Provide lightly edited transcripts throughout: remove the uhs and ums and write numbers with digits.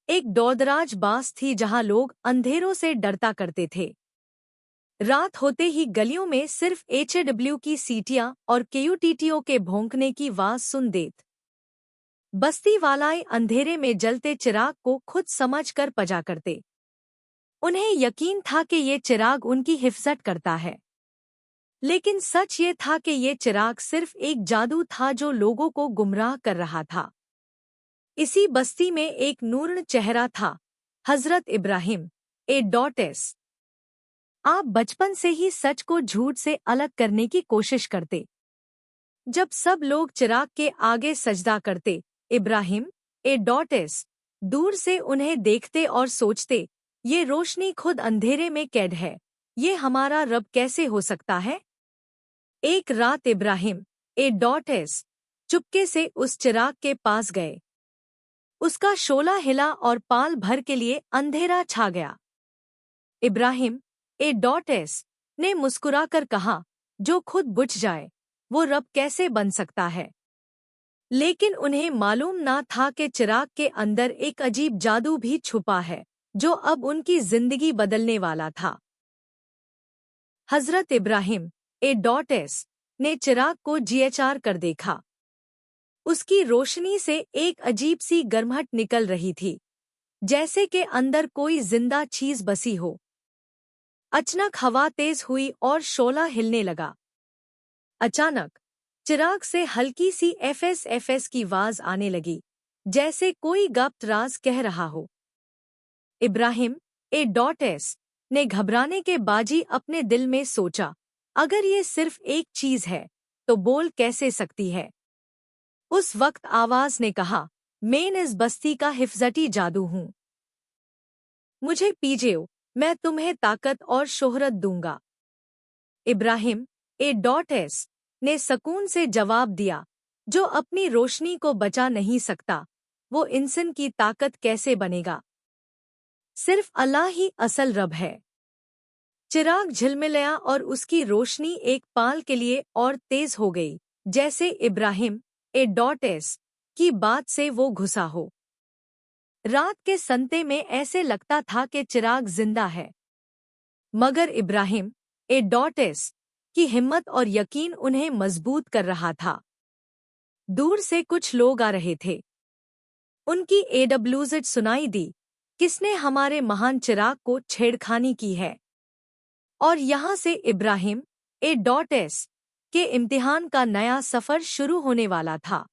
एक दौदराज बास थी जहां लोग अंधेरों से डरता करते थे। रात होते ही गलियों में सिर्फ एचडब्ल्यू की सीटियां और केयूटीटीओ के भौंकने की आवाज सुन देत। बस्ती वालाए अंधेरे में जलते चिराग को खुद समझकर पजा करते। उन्हें यकीन था कि ये चिराग उनकी हिफाजत करता है, लेकिन सच ये था कि ये चिराग सिर्फ एक जादू था जो लोगों को गुमराह कर रहा था। इसी बस्ती में एक नूरन चेहरा था, हजरत इब्राहिम ए डॉटेस। आप बचपन से ही सच को झूठ से अलग करने की कोशिश करते। जब सब लोग चिराग के आगे सजदा करते, इब्राहिम ए डॉटेस दूर से उन्हें देखते और सोचते, ये रोशनी खुद अंधेरे में कैद है, ये हमारा रब कैसे हो सकता है। एक रात इब्राहिम ए डॉटेस चुपके से उस चिराग के पास गए। उसका शोला हिला और पाल भर के लिए अंधेरा छा गया। इब्राहिम ए डॉटेस ने मुस्कुराकर कहा, जो खुद बुझ जाए वो रब कैसे बन सकता है। लेकिन उन्हें मालूम ना था कि चिराग के अंदर एक अजीब जादू भी छुपा है, जो अब उनकी जिंदगी बदलने वाला था। हजरत इब्राहिम ए डॉटेस ने चिराग को जीएचआर कर देखा। उसकी रोशनी से एक अजीब सी गर्माहट निकल रही थी, जैसे कि अंदर कोई जिंदा चीज बसी हो। अचानक हवा तेज हुई और शोला हिलने लगा। अचानक चिराग से हल्की सी एफएस की आवाज आने लगी, जैसे कोई गुप्त राज कह रहा हो। इब्राहिम ए डॉटेस ने घबराने के बाजी अपने दिल में सोचा, अगर ये सिर्फ एक चीज है तो बोल कैसे सकती है। उस वक्त आवाज ने कहा, मैं इस बस्ती का हिफजती जादू हूं। मुझे पीजिए, मैं तुम्हें ताकत और शोहरत दूंगा। इब्राहिम ए डॉटेस ने सकून से जवाब दिया, जो अपनी रोशनी को बचा नहीं सकता, वो इंसान की ताकत कैसे बनेगा। सिर्फ अल्लाह ही असल रब है। चिराग झिलमिलाया और उसकी रोशनी एक पाल के लिए और तेज हो गई, जैसे इब्राहिम ए डॉटेस की बात से वो घुसा हो। रात के संते में ऐसे लगता था कि चिराग जिंदा है, मगर इब्राहिम ए डॉटेस की हिम्मत और यकीन उन्हें मजबूत कर रहा था। दूर से कुछ लोग आ रहे थे। उनकी एडब्ल्यूज़ सुनाई दी, किसने हमारे महान चिराग को छेड़खानी की है। और यहाँ से इब्राहिम ए डॉटेस के इम्तिहान का नया सफर शुरू होने वाला था।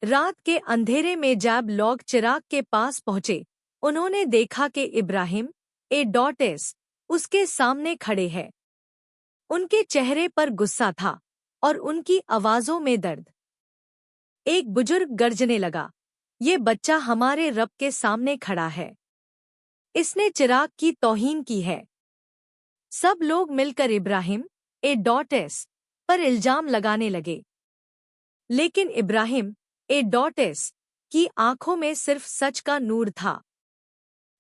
रात के अंधेरे में जब लोग चिराग के पास पहुंचे, उन्होंने देखा कि इब्राहिम ए डॉटेस उसके सामने खड़े हैं। उनके चेहरे पर गुस्सा था और उनकी आवाजों में दर्द। एक बुजुर्ग गर्जने लगा, ये बच्चा हमारे रब के सामने खड़ा है, इसने चिराग की तौहीन की है। सब लोग मिलकर इब्राहिम ए डॉटेस पर इल्जाम लगाने लगे, लेकिन इब्राहिम ए डॉटेस की आंखों में सिर्फ सच का नूर था।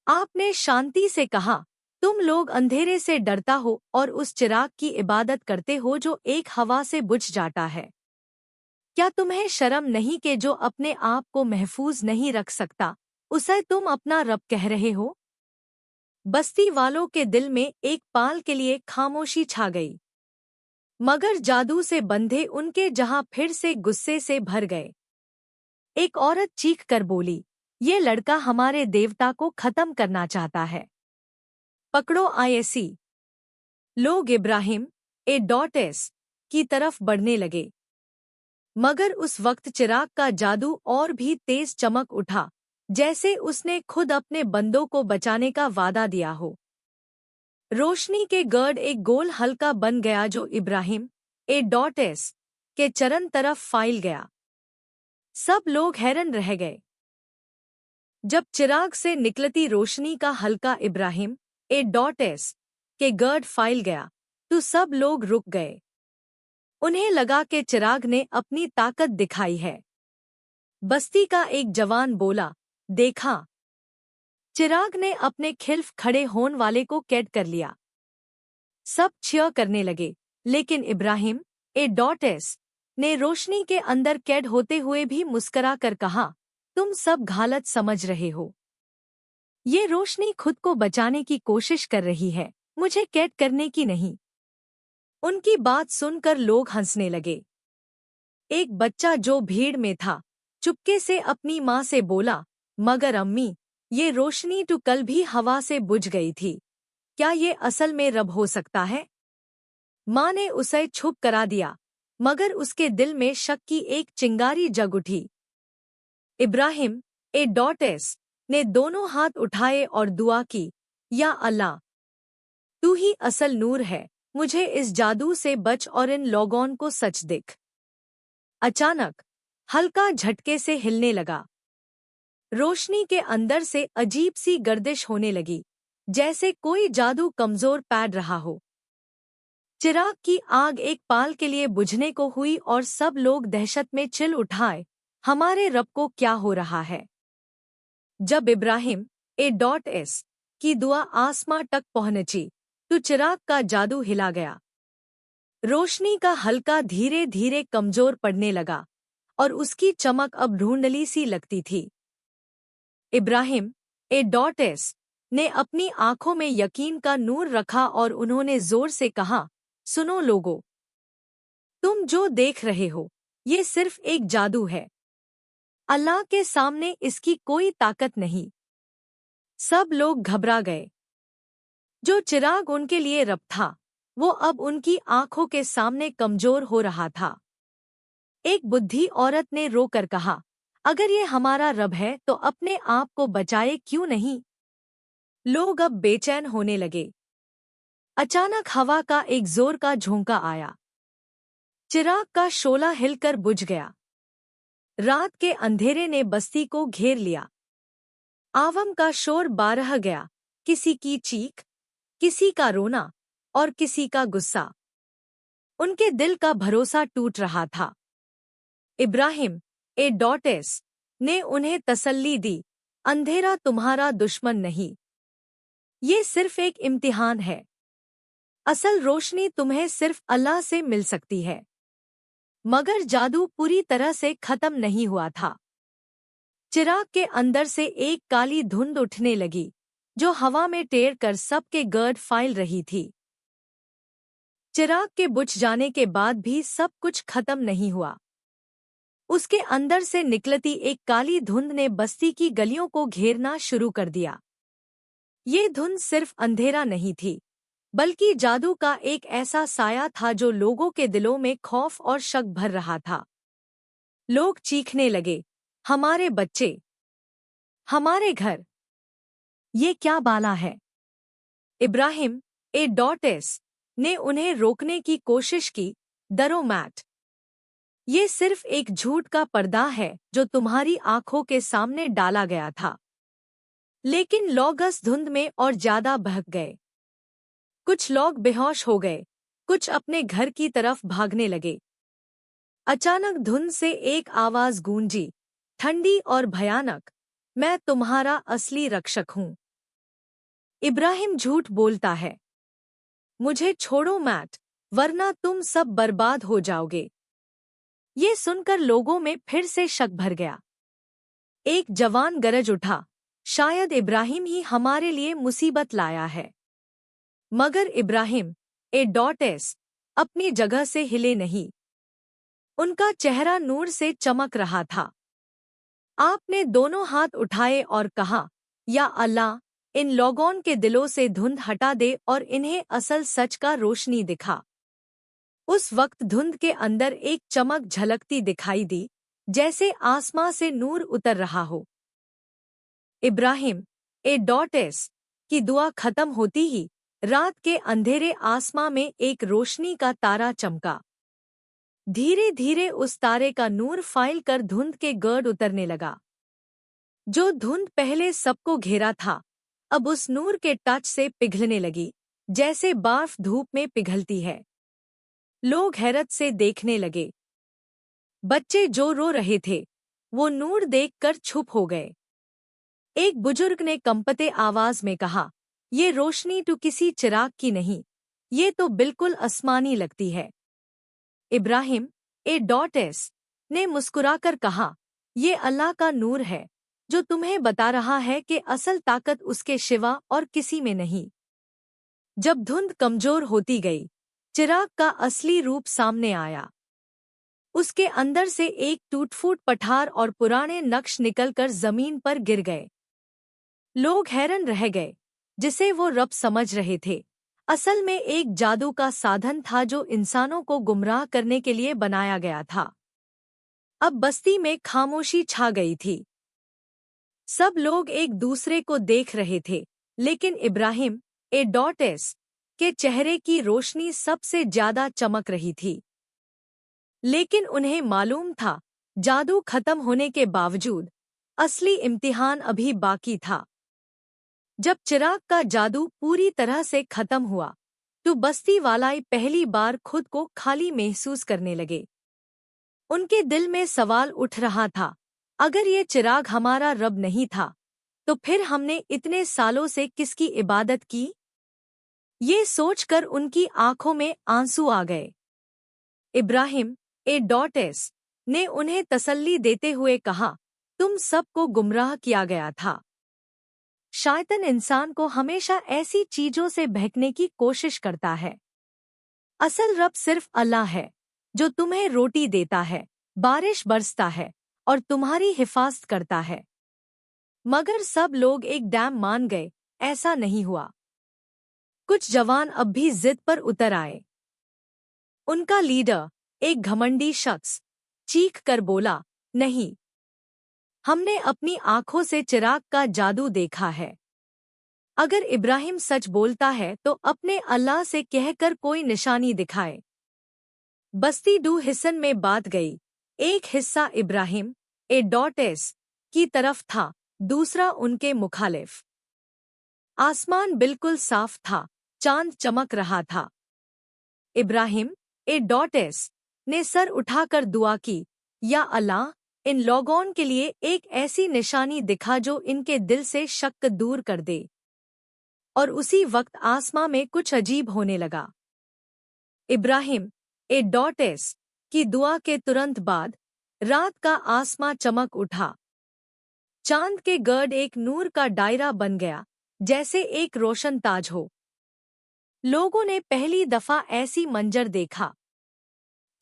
आपने शांति से कहा, तुम लोग अंधेरे से डरता हो और उस चिराग की इबादत करते हो जो एक हवा से बुझ जाता है। क्या तुम्हें शर्म नहीं कि जो अपने आप को महफूज नहीं रख सकता, उसे तुम अपना रब कह रहे हो। बस्ती वालों के दिल में एक पाल के लिए खामोशी छा गई, मगर जादू से बंधे उनके जहां फिर से गुस्से से भर गए। एक औरत चीख कर बोली, ये लड़का हमारे देवता को खत्म करना चाहता है, पकड़ो आईएसी। लोग इब्राहिम ए डॉटेस की तरफ बढ़ने लगे, मगर उस वक्त चिराग का जादू और भी तेज चमक उठा, जैसे उसने खुद अपने बंदों को बचाने का वादा दिया हो। रोशनी के गर्द एक गोल हल्का बन गया जो इब्राहिम ए डॉटेस के चरण तरफ फैल गया। सब लोग हैरान रह गए। जब चिराग से निकलती रोशनी का हल्का इब्राहिम ए डॉटेस के गर्द फैल गया, तो सब लोग रुक गए। उन्हें लगा कि चिराग ने अपनी ताकत दिखाई है। बस्ती का एक जवान बोला, देखा, चिराग ने अपने खिल्फ खड़े होने वाले को कैद कर लिया। सब चीयर करने लगे, लेकिन इब्राहिम ए डॉटेस ने रोशनी के अंदर कैद होते हुए भी मुस्करा कर कहा, तुम सब गलत समझ रहे हो। ये रोशनी खुद को बचाने की कोशिश कर रही है, मुझे कैद करने की नहीं। उनकी बात सुनकर लोग हंसने लगे। एक बच्चा जो भीड़ में था चुपके से अपनी माँ से बोला, मगर अम्मी, ये रोशनी तो कल भी हवा से बुझ गई थी, क्या ये असल में रब हो सकता है? माँ ने उसे चुप करा दिया, मगर उसके दिल में शक की एक चिंगारी जग उठी। इब्राहिम ए.एस. ने दोनों हाथ उठाए और दुआ की, या अल्लाह, तू ही असल नूर है, मुझे इस जादू से बच और इन लोगों को सच दिख। अचानक हल्का झटके से हिलने लगा। रोशनी के अंदर से अजीब सी गर्दिश होने लगी, जैसे कोई जादू कमजोर पैड रहा हो। चिराग की आग एक पाल के लिए बुझने को हुई और सब लोग दहशत में चिल उठाए, हमारे रब को क्या हो रहा है? जब इब्राहिम ए.एस. की दुआ आसमां तक पहुंची, तो चिराग का जादू हिला गया। रोशनी का हल्का धीरे धीरे कमजोर पड़ने लगा और उसकी चमक अब ढूंढली सी लगती थी। इब्राहिम ए.एस. ने अपनी आंखों में यकीन का नूर रखा और उन्होंने जोर से कहा, सुनो लोगो, तुम जो देख रहे हो, ये सिर्फ एक जादू है। अल्लाह के सामने इसकी कोई ताकत नहीं। सब लोग घबरा गए। जो चिराग उनके लिए रब था, वो अब उनकी आंखों के सामने कमजोर हो रहा था। एक बुद्धि औरत ने रोकर कहा, अगर ये हमारा रब है तो अपने आप को बचाए क्यों नहीं? लोग अब बेचैन होने लगे। अचानक हवा का एक जोर का झोंका आया। चिराग का शोला हिलकर बुझ गया। रात के अंधेरे ने बस्ती को घेर लिया। आवाम का शोर बारह गया, किसी की चीख, किसी का रोना और किसी का गुस्सा। उनके दिल का भरोसा टूट रहा था। इब्राहिम ए.एस. ने उन्हें तसल्ली दी, अंधेरा तुम्हारा दुश्मन नहीं, ये सिर्फ एक इम्तिहान है। असल रोशनी तुम्हें सिर्फ अल्लाह से मिल सकती है। मगर जादू पूरी तरह से खत्म नहीं हुआ था। चिराग के अंदर से एक काली धुंध उठने लगी, जो हवा में टेर कर सबके गर्द फैल रही थी। चिराग के बुझ जाने के बाद भी सब कुछ खत्म नहीं हुआ। उसके अंदर से निकलती एक काली धुंध ने बस्ती की गलियों को घेरना शुरू कर दिया। ये धुंध सिर्फ अंधेरा नहीं थी, बल्कि जादू का एक ऐसा साया था जो लोगों के दिलों में खौफ और शक भर रहा था। लोग चीखने लगे, हमारे बच्चे, हमारे घर, ये क्या बाला है? इब्राहिम ए.एस. ने उन्हें रोकने की कोशिश की, डरो मत, ये सिर्फ एक झूठ का पर्दा है जो तुम्हारी आंखों के सामने डाला गया था। लेकिन लोग इस धुंध में और ज्यादा बहक गए। कुछ लोग बेहोश हो गए, कुछ अपने घर की तरफ भागने लगे। अचानक धुंध से एक आवाज गूंजी, ठंडी और भयानक, मैं तुम्हारा असली रक्षक हूँ। इब्राहिम झूठ बोलता है, मुझे छोड़ो मत, वरना तुम सब बर्बाद हो जाओगे। ये सुनकर लोगों में फिर से शक भर गया। एक जवान गरज उठा, शायद इब्राहिम ही हमारे लिए मुसीबत लाया है। मगर इब्राहिम ए.एस. अपनी जगह से हिले नहीं। उनका चेहरा नूर से चमक रहा था। आपने दोनों हाथ उठाए और कहा, या अल्लाह, इन लोगों के दिलों से धुंध हटा दे और इन्हें असल सच का रोशनी दिखा। उस वक्त धुंध के अंदर एक चमक झलकती दिखाई दी, जैसे आसमां से नूर उतर रहा हो। इब्राहिम ए.एस. की दुआ खत्म होती ही रात के अंधेरे आसमां में एक रोशनी का तारा चमका। धीरे धीरे उस तारे का नूर फैल कर धुंध के गर्द उतरने लगा। जो धुंध पहले सबको घेरा था, अब उस नूर के टच से पिघलने लगी, जैसे बर्फ धूप में पिघलती है। लोग हैरत से देखने लगे। बच्चे जो रो रहे थे, वो नूर देखकर चुप हो गए। एक बुजुर्ग ने कंपते आवाज में कहा, ये रोशनी तो किसी चिराग की नहीं, ये तो बिल्कुल आसमानी लगती है। इब्राहिम ए.एस. ने मुस्कुराकर कहा, ये अल्लाह का नूर है जो तुम्हें बता रहा है कि असल ताकत उसके सिवा और किसी में नहीं। जब धुंध कमजोर होती गई, चिराग का असली रूप सामने आया। उसके अंदर से एक टूट-फूट पठार और पुराने नक्श निकलकर जमीन पर गिर गए। लोग हैरान रह गए। जिसे वो रब समझ रहे थे, असल में एक जादू का साधन था जो इंसानों को गुमराह करने के लिए बनाया गया था। अब बस्ती में खामोशी छा गई थी। सब लोग एक दूसरे को देख रहे थे, लेकिन इब्राहिम ए.एस. के चेहरे की रोशनी सबसे ज्यादा चमक रही थी। लेकिन उन्हें मालूम था, जादू खत्म होने के बावजूद असली इम्तिहान अभी बाकी था। जब चिराग का जादू पूरी तरह से खत्म हुआ, तो बस्ती वाले पहली बार खुद को खाली महसूस करने लगे। उनके दिल में सवाल उठ रहा था, अगर ये चिराग हमारा रब नहीं था, तो फिर हमने इतने सालों से किसकी इबादत की? ये सोचकर उनकी आंखों में आंसू आ गए। इब्राहिम ए.एस. ने उन्हें तसल्ली देते हुए कहा, तुम सबको गुमराह किया गया था। शैतान इंसान को हमेशा ऐसी चीजों से बहकने की कोशिश करता है। असल रब सिर्फ अल्लाह है, जो तुम्हें रोटी देता है, बारिश बरसता है और तुम्हारी हिफाजत करता है। मगर सब लोग एकदम मान गए, ऐसा नहीं हुआ। कुछ जवान अब भी जिद पर उतर आए। उनका लीडर, एक घमंडी शख्स, चीख कर बोला, नहीं, हमने अपनी आंखों से चिराग का जादू देखा है। अगर इब्राहिम सच बोलता है तो अपने अल्लाह से कहकर कोई निशानी दिखाए। बस्ती दो हिस्सन में बांट गई। एक हिस्सा इब्राहिम ए.एस. की तरफ था, दूसरा उनके मुखालिफ। आसमान बिल्कुल साफ था, चांद चमक रहा था। इब्राहिम ए.एस. ने सर उठाकर दुआ की, या अल्लाह, इन लोगों के लिए एक ऐसी निशानी दिखा जो इनके दिल से शक दूर कर दे। और उसी वक्त आसमां में कुछ अजीब होने लगा। इब्राहिम ए.एस. की दुआ के तुरंत बाद रात का आसमां चमक उठा। चांद के गर्द एक नूर का दायरा बन गया, जैसे एक रोशन ताज हो। लोगों ने पहली दफा ऐसी मंजर देखा।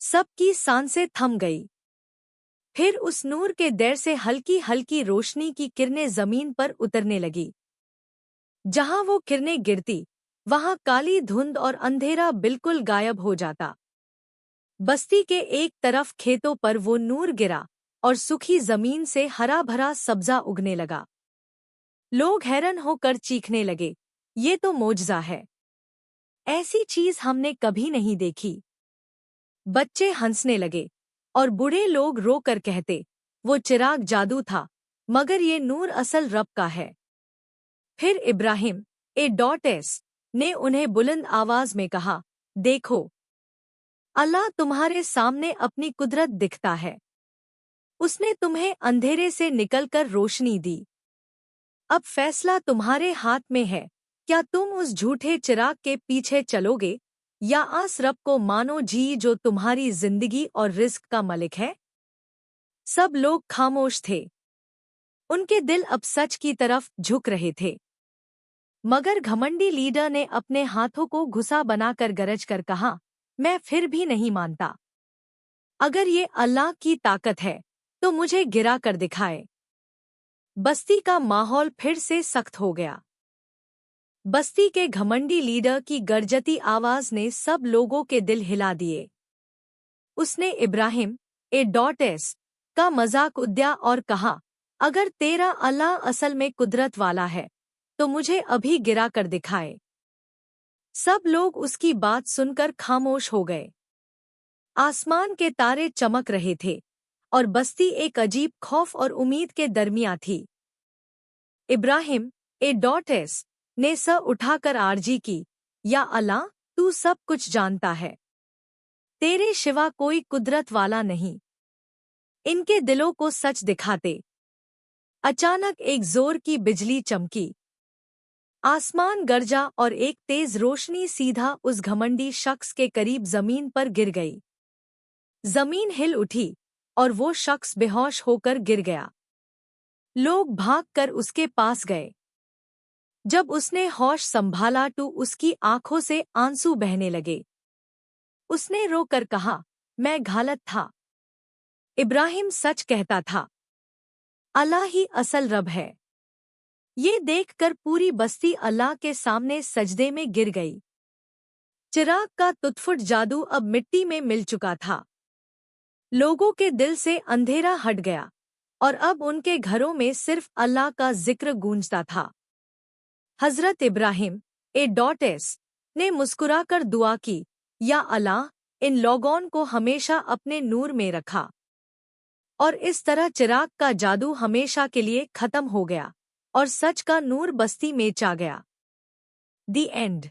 सबकी सांसें थम गई। फिर उस नूर के देर से हल्की हल्की रोशनी की किरणें जमीन पर उतरने लगी। जहां वो किरणें गिरती, वहां काली धुंध और अंधेरा बिल्कुल गायब हो जाता। बस्ती के एक तरफ खेतों पर वो नूर गिरा और सूखी जमीन से हरा भरा सब्जा उगने लगा। लोग हैरान होकर चीखने लगे, ये तो मोजज़ा है, ऐसी चीज हमने कभी नहीं देखी। बच्चे हंसने लगे और बूढ़े लोग रोकर कहते, वो चिराग जादू था, मगर ये नूर असल रब का है। फिर इब्राहिम ए.एस. ने उन्हें बुलंद आवाज में कहा, देखो, अल्लाह तुम्हारे सामने अपनी कुदरत दिखता है। उसने तुम्हें अंधेरे से निकलकर रोशनी दी। अब फैसला तुम्हारे हाथ में है, क्या तुम उस झूठे चिराग के पीछे चलोगे या आस रब को मानो जी जो तुम्हारी जिंदगी और रिस्क का मालिक है? सब लोग खामोश थे। उनके दिल अब सच की तरफ झुक रहे थे। मगर घमंडी लीडर ने अपने हाथों को घुसा बनाकर गरज कर कहा, मैं फिर भी नहीं मानता। अगर ये अल्लाह की ताकत है, तो मुझे गिरा कर दिखाए। बस्ती का माहौल फिर से सख्त हो गया। बस्ती के घमंडी लीडर की गरजती आवाज ने सब लोगों के दिल हिला दिए। उसने इब्राहिम ए.एस. का मजाक उड़ाया और कहा, अगर तेरा अल्लाह असल में कुदरत वाला है, तो मुझे अभी गिरा कर दिखाए। सब लोग उसकी बात सुनकर खामोश हो गए। आसमान के तारे चमक रहे थे और बस्ती एक अजीब खौफ और उम्मीद के दरमियान थी। इब्राहिम ए.एस. ने सर उठाकर आरजी की, या अल्लाह, तू सब कुछ जानता है। तेरे सिवा कोई कुदरत वाला नहीं। इनके दिलों को सच दिखाते। अचानक एक जोर की बिजली चमकी। आसमान गरजा और एक तेज रोशनी सीधा उस घमंडी शख्स के करीब जमीन पर गिर गई। जमीन हिल उठी और वो शख्स बेहोश होकर गिर गया। लोग भागकर उसके पास गए। जब उसने होश संभाला तो उसकी आंखों से आंसू बहने लगे। उसने रोकर कहा, मैं गलत था। इब्राहिम सच कहता था। अल्लाह ही असल रब है। ये देखकर पूरी बस्ती अल्लाह के सामने सजदे में गिर गई। चिराग का तुटफुट जादू अब मिट्टी में मिल चुका था। लोगों के दिल से अंधेरा हट गया और अब उनके घरों में सिर्फ अल्लाह का जिक्र गूंजता था। हजरत इब्राहिम ए.एस. ने मुस्कुराकर दुआ की, या अल्लाह, इन लोगों को हमेशा अपने नूर में रखा। और इस तरह चिराग का जादू हमेशा के लिए खत्म हो गया और सच का नूर बस्ती में छा गया। दी एंड।